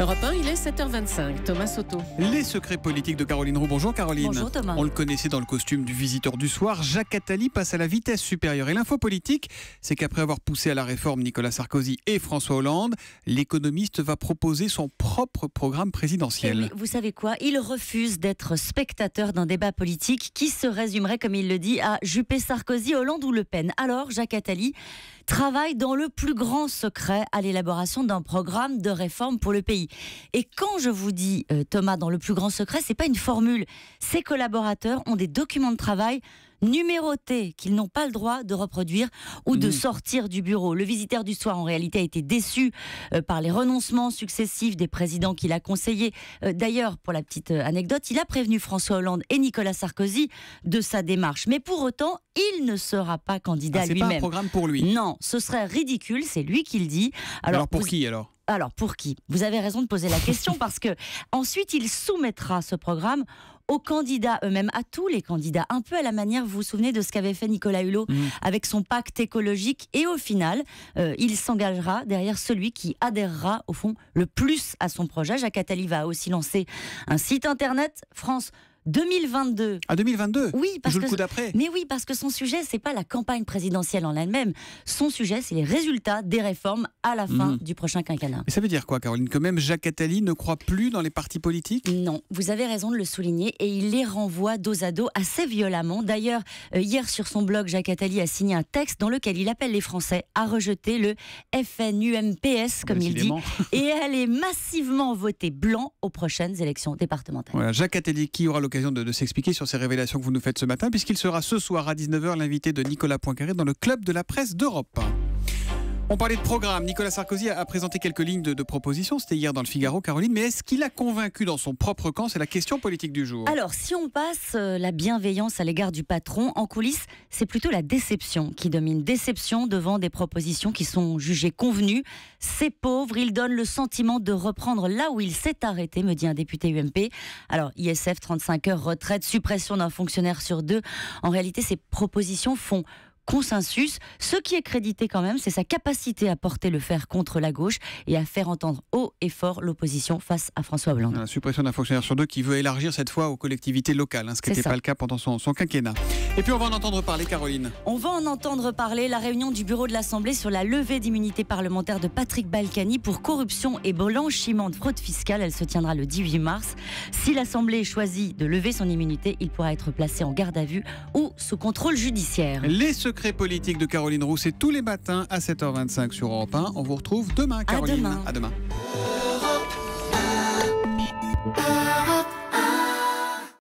Europe 1, il est 7h25. Thomas Soto. Les secrets politiques de Caroline Roux. Bonjour Caroline. Bonjour Thomas. On le connaissait dans le costume du visiteur du soir. Jacques Attali passe à la vitesse supérieure. Et l'info politique, c'est qu'après avoir poussé à la réforme Nicolas Sarkozy et François Hollande, l'économiste va proposer son propre programme présidentiel. Et oui, vous savez quoi ? Il refuse d'être spectateur d'un débat politique qui se résumerait, comme il le dit, à Juppé, Sarkozy, Hollande ou Le Pen. Alors, Jacques Attali travaille dans le plus grand secret à l'élaboration d'un programme de réforme pour le pays. Et quand je vous dis, Thomas, dans le plus grand secret, c'est pas une formule. Ses collaborateurs ont des documents de travail numérotés qu'ils n'ont pas le droit de reproduire ou de sortir du bureau. Le visiteur du soir, en réalité, a été déçu par les renoncements successifs des présidents qu'il a conseillés. D'ailleurs, pour la petite anecdote, il a prévenu François Hollande et Nicolas Sarkozy de sa démarche. Mais pour autant, il ne sera pas candidat lui-même. C'est pas un programme pour lui. Non, ce serait ridicule, c'est lui qui le dit. Alors pour qui alors ? Alors pour qui ? Vous avez raison de poser la question parce que ensuite il soumettra ce programme aux candidats eux-mêmes, à tous les candidats, un peu à la manière, vous vous souvenez de ce qu'avait fait Nicolas Hulot avec son pacte écologique, et au final, il s'engagera derrière celui qui adhérera au fond le plus à son projet. Jacques Attali va aussi lancer un site internet, France 2022. À 2022 ? Oui, parce le coup d'après. Mais oui, parce que son sujet, c'est pas la campagne présidentielle en elle-même. Son sujet, c'est les résultats des réformes à la fin du prochain quinquennat. Mais ça veut dire quoi, Caroline ? Que même Jacques Attali ne croit plus dans les partis politiques ? Non, vous avez raison de le souligner, et il les renvoie dos à dos assez violemment. D'ailleurs, hier sur son blog, Jacques Attali a signé un texte dans lequel il appelle les Français à rejeter le FNUMPS, comme il dit, et à aller massivement voter blanc aux prochaines élections départementales. Voilà, Jacques Attali qui aura l'occasion de s'expliquer sur ces révélations que vous nous faites ce matin, puisqu'il sera ce soir à 19h l'invité de Nicolas Poincaré dans le club de la presse d'Europe. On parlait de programme. Nicolas Sarkozy a présenté quelques lignes de propositions. C'était hier dans le Figaro, Caroline. Mais est-ce qu'il a convaincu dans son propre camp ? C'est la question politique du jour. Alors, si on passe la bienveillance à l'égard du patron, en coulisses, c'est plutôt la déception qui domine. Déception devant des propositions qui sont jugées convenues. C'est pauvre, il donne le sentiment de reprendre là où il s'est arrêté, me dit un député UMP. Alors, ISF, 35 heures, retraite, suppression d'un fonctionnaire sur 2. En réalité, ces propositions font consensus. Ce qui est crédité quand même, c'est sa capacité à porter le fer contre la gauche et à faire entendre haut et fort l'opposition face à François Hollande. La suppression d'un fonctionnaire sur 2 qui veut élargir cette fois aux collectivités locales, ce qui n'était pas le cas pendant son quinquennat. Et puis on va en entendre parler, Caroline. On va en entendre parler. La réunion du bureau de l'Assemblée sur la levée d'immunité parlementaire de Patrick Balkany pour corruption et blanchiment de fraude fiscale, elle se tiendra le 18 mars. Si l'Assemblée choisit de lever son immunité, il pourra être placé en garde à vue ou sous contrôle judiciaire. Les secrets politiques de Caroline Roux, c'est tous les matins à 7h25 sur Europe 1. On vous retrouve demain, Caroline. À demain.